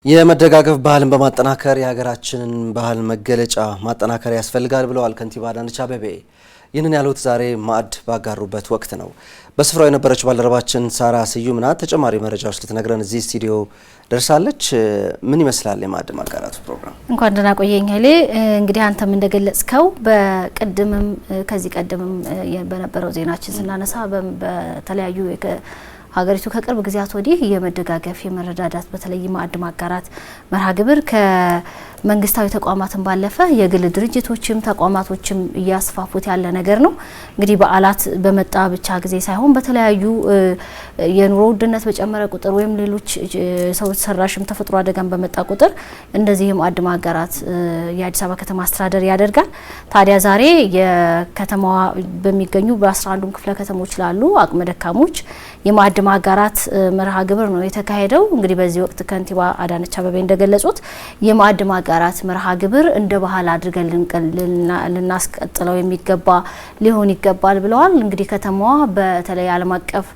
የመደጋገፍ ባህልን በማጠናከር የሀገራችንን ባህል መገለጫ ማጠናከር ያስፈልጋል ብለዋል ከንቲባ አዳነች አቤቤ። ይህንን ያሉት ዛሬ ማዕድ ባጋሩበት ወቅት ነው። በስፍራው የነበረችው ባልደረባችን ሳራ ስዩም ናት። ተጨማሪ መረጃዎች ልትነግረን እዚህ ስቱዲዮ ደርሳለች። ምን ይመስላል የማዕድ ማጋራቱ ፕሮግራም? እንኳን ደህና ቆየኝ ኃይሌ። እንግዲህ አንተም እንደገለጽከው በቀደምም ከዚህ ቀደምም በነበረው ዜናችን ስናነሳ በተለያዩ ሀገሪቱ ከቅርብ ጊዜያት ወዲህ የመደጋገፍ የመረዳዳት በተለይ ማዕድ ማጋራት መርሃ ግብር ከመንግስታዊ ተቋማትን ባለፈ የግል ድርጅቶችም ተቋማቶችም እያስፋፉት ያለ ነገር ነው። እንግዲህ በዓላት በመጣ ብቻ ጊዜ ሳይሆን በተለያዩ የኑሮ ውድነት በጨመረ ቁጥር ወይም ሌሎች ሰው ሰራሽም ተፈጥሮ አደጋን በመጣ ቁጥር እንደዚህ ማዕድ ማጋራት የአዲስ አበባ ከተማ አስተዳደር ያደርጋል። ታዲያ ዛሬ የከተማዋ በሚገኙ በ11ዱም ክፍለ ከተሞች ላሉ አቅመ ደካሞች የማዕድ ማጋራት መርሃ ግብር ነው የተካሄደው። እንግዲህ በዚህ ወቅት ከንቲባ አዳነች አቤቤ እንደገለጹት የማዕድ ማጋራት መርሃ ግብር እንደ ባህል አድርገን ልናስቀጥለው የሚገባ ሊሆን ይገባል ብለዋል። እንግዲህ ከተማዋ በተለይ ዓለም አቀፍ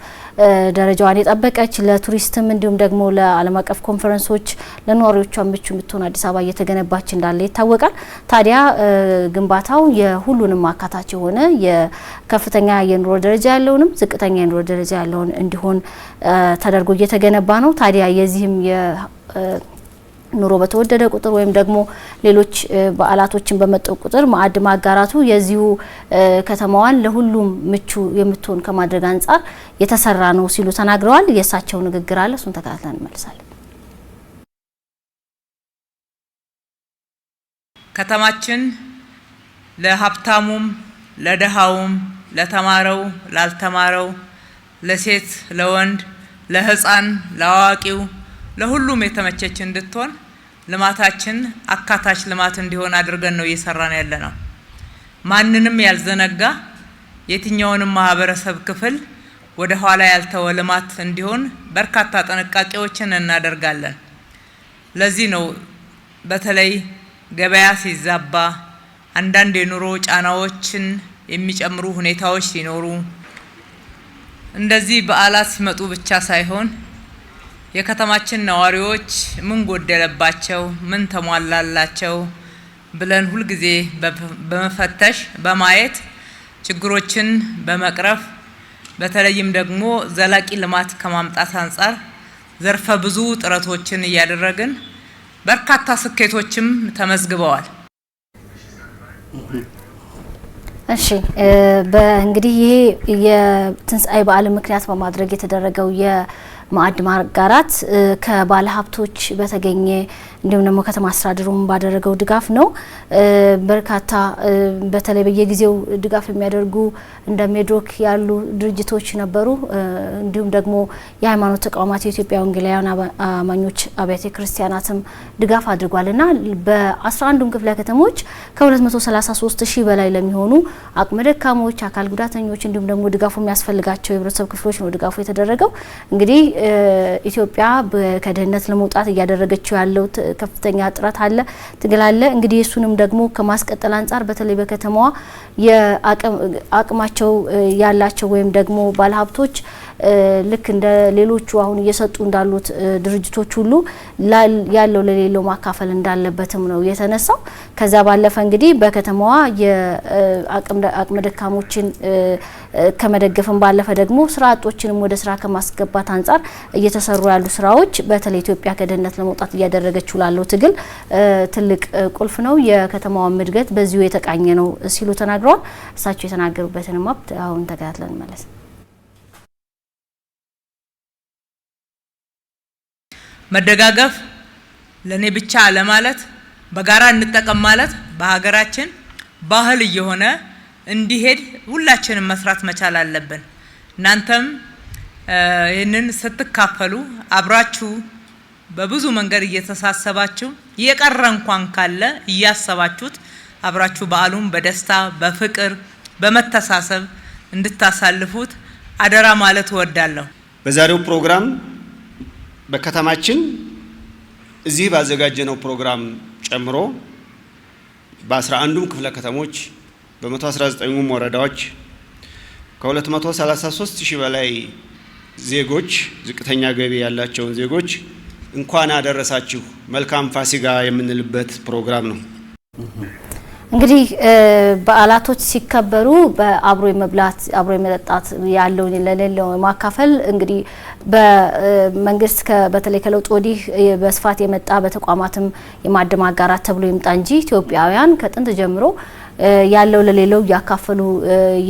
ደረጃዋን የጠበቀች ለቱሪስትም እንዲሁም ደግሞ ለዓለም አቀፍ ኮንፈረንሶች ለነዋሪዎቿ ምቹ የምትሆን አዲስ አበባ እየተገነባች እንዳለ ይታወቃል። ታዲያ ግንባታው የሁሉንም አካታች የሆነ የከፍተኛ የኑሮ ደረጃ ያለውንም ዝቅተኛ የኑሮ ደረጃ ያለውን እንዲሆን ተደርጎ እየተገነባ ነው። ታዲያ የዚህም ኑሮ በተወደደ ቁጥር ወይም ደግሞ ሌሎች በዓላቶችን በመጣው ቁጥር ማዕድ ማጋራቱ የዚሁ ከተማዋን ለሁሉም ምቹ የምትሆን ከማድረግ አንጻር የተሰራ ነው ሲሉ ተናግረዋል። የእሳቸው ንግግር አለ፣ እሱን ተከታትለን እንመልሳለን። ከተማችን ለሀብታሙም ለደሃውም ለተማረው ላልተማረው ለሴት ለወንድ ለህፃን ለአዋቂው ለሁሉም የተመቸች እንድትሆን ልማታችን አካታች ልማት እንዲሆን አድርገን ነው እየሰራን ያለነው። ማንንም ያልዘነጋ የትኛውንም ማህበረሰብ ክፍል ወደ ኋላ ያልተወ ልማት እንዲሆን በርካታ ጥንቃቄዎችን እናደርጋለን። ለዚህ ነው በተለይ ገበያ ሲዛባ አንዳንድ የኑሮ ጫናዎችን የሚጨምሩ ሁኔታዎች ሲኖሩ እንደዚህ በዓላት ሲመጡ ብቻ ሳይሆን የከተማችን ነዋሪዎች ምን ጎደለባቸው ምን ተሟላላቸው ብለን ሁሉ ጊዜ በመፈተሽ በማየት ችግሮችን በመቅረፍ በተለይም ደግሞ ዘላቂ ልማት ከማምጣት አንጻር ዘርፈ ብዙ ጥረቶችን እያደረግን በርካታ ስኬቶችም ተመዝግበዋል። እሺ በእንግዲህ ይሄ የትንሳኤ በዓል ምክንያት በማድረግ የተደረገው የማዕድ ማጋራት ከባለ ሀብቶች በተገኘ እንዲሁም ደግሞ ከተማ አስተዳደሩም ባደረገው ድጋፍ ነው። በርካታ በተለይ በየጊዜው ድጋፍ የሚያደርጉ እንደ ሜድሮክ ያሉ ድርጅቶች ነበሩ። እንዲሁም ደግሞ የሃይማኖት ተቋማት የኢትዮጵያ ወንጌላውያን አማኞች አብያተ ክርስቲያናትም ድጋፍ አድርጓልና በ11ዱም ክፍለ ከተሞች ከ233 ሺህ በላይ ለሚሆኑ አቅመ ደካሞች፣ አካል ጉዳተኞች እንዲሁም ደግሞ ድጋፉ የሚያስፈልጋቸው የህብረተሰብ ክፍሎች ነው ድጋፉ የተደረገው። እንግዲህ ኢትዮጵያ ከድህነት ለመውጣት እያደረገችው ያለው ከፍተኛ ጥረት አለ፣ ትግል አለ። እንግዲህ እሱንም ደግሞ ከማስቀጠል አንጻር በተለይ በከተማዋ የአቅማቸው ያላቸው ወይም ደግሞ ባለሀብቶች ልክ እንደ ሌሎቹ አሁን እየሰጡ እንዳሉት ድርጅቶች ሁሉ ያለው ለሌለው ማካፈል እንዳለበትም ነው የተነሳው። ከዛ ባለፈ እንግዲህ በከተማዋ የአቅመ ደካሞችን ከመደገፍም ባለፈ ደግሞ ስራ አጦችንም ወደ ስራ ከማስገባት አንጻር እየተሰሩ ያሉ ስራዎች በተለይ ኢትዮጵያ ከድህነት ለመውጣት እያደረገችው ላለው ትግል ትልቅ ቁልፍ ነው። የከተማዋን እድገት በዚሁ የተቃኘ ነው ሲሉ ተናግረዋል። እሳቸው የተናገሩበትን ማብት አሁን ተከታትለን እንመለስ። መደጋገፍ ለኔ ብቻ ለማለት በጋራ እንጠቀም ማለት በሀገራችን ባህል እየሆነ እንዲሄድ ሁላችንም መስራት መቻል አለብን። እናንተም ይህንን ስትካፈሉ አብራችሁ በብዙ መንገድ እየተሳሰባችሁ የቀረ እንኳን ካለ እያሰባችሁት አብራችሁ በዓሉን በደስታ በፍቅር በመተሳሰብ እንድታሳልፉት አደራ ማለት እወዳለሁ። በዛሬው ፕሮግራም በከተማችን እዚህ ባዘጋጀነው ፕሮግራም ጨምሮ በ11ዱም ክፍለ ከተሞች በ119ኙም ወረዳዎች ከ233 ሺህ በላይ ዜጎች ዝቅተኛ ገቢ ያላቸውን ዜጎች እንኳን አደረሳችሁ መልካም ፋሲካ የምንልበት ፕሮግራም ነው። እንግዲህ በዓላቶች ሲከበሩ በአብሮ የመብላት አብሮ የመጠጣት ያለውን ለሌለው ማካፈል እንግዲህ በመንግስት በተለይ ከለውጥ ወዲህ በስፋት የመጣ በተቋማትም የማዕድ ማጋራት ተብሎ ይምጣ እንጂ ኢትዮጵያውያን ከጥንት ጀምሮ ያለው ለሌለው ያካፈሉ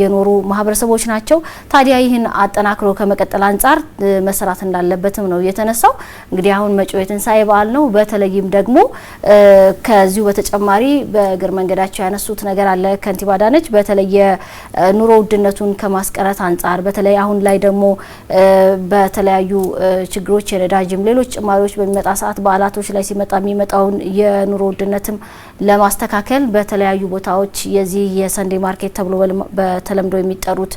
የኖሩ ማህበረሰቦች ናቸው። ታዲያ ይህን አጠናክሮ ከመቀጠል አንጻር መስራት እንዳለበትም ነው የተነሳው። እንግዲህ አሁን መጪው የትንሳኤ በዓል ነው። በተለይም ደግሞ ከዚሁ በተጨማሪ በእግር መንገዳቸው ያነሱት ነገር አለ ከንቲባ አዳነች። በተለይ ኑሮ ውድነቱን ከማስቀረት አንጻር በተለይ አሁን ላይ ደግሞ በተለያዩ ችግሮች የነዳጅም ሌሎች ጭማሪዎች በሚመጣ ሰዓት በዓላቶች ላይ ሲመጣ የሚመጣውን የኑሮ ውድነትም ለማስተካከል በተለያዩ ቦታዎች የዚህ የሰንዴ ማርኬት ተብሎ በተለምዶ የሚጠሩት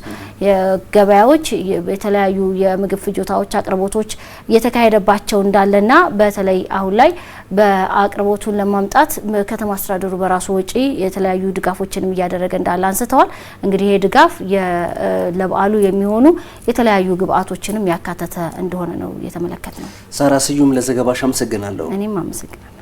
የገበያዎች የተለያዩ የምግብ ፍጆታዎች አቅርቦቶች እየተካሄደባቸው እንዳለና በተለይ አሁን ላይ በአቅርቦቱን ለማምጣት ከተማ አስተዳደሩ በራሱ ወጪ የተለያዩ ድጋፎችንም እያደረገ እንዳለ አንስተዋል። እንግዲህ ይሄ ድጋፍ ለበዓሉ የሚሆኑ የተለያዩ ግብአቶችንም ያካተተ እንደሆነ ነው የተመለከትነው። ሳራ ስዩም ለዘገባሽ አመሰግናለሁ። እኔም አመሰግናለሁ።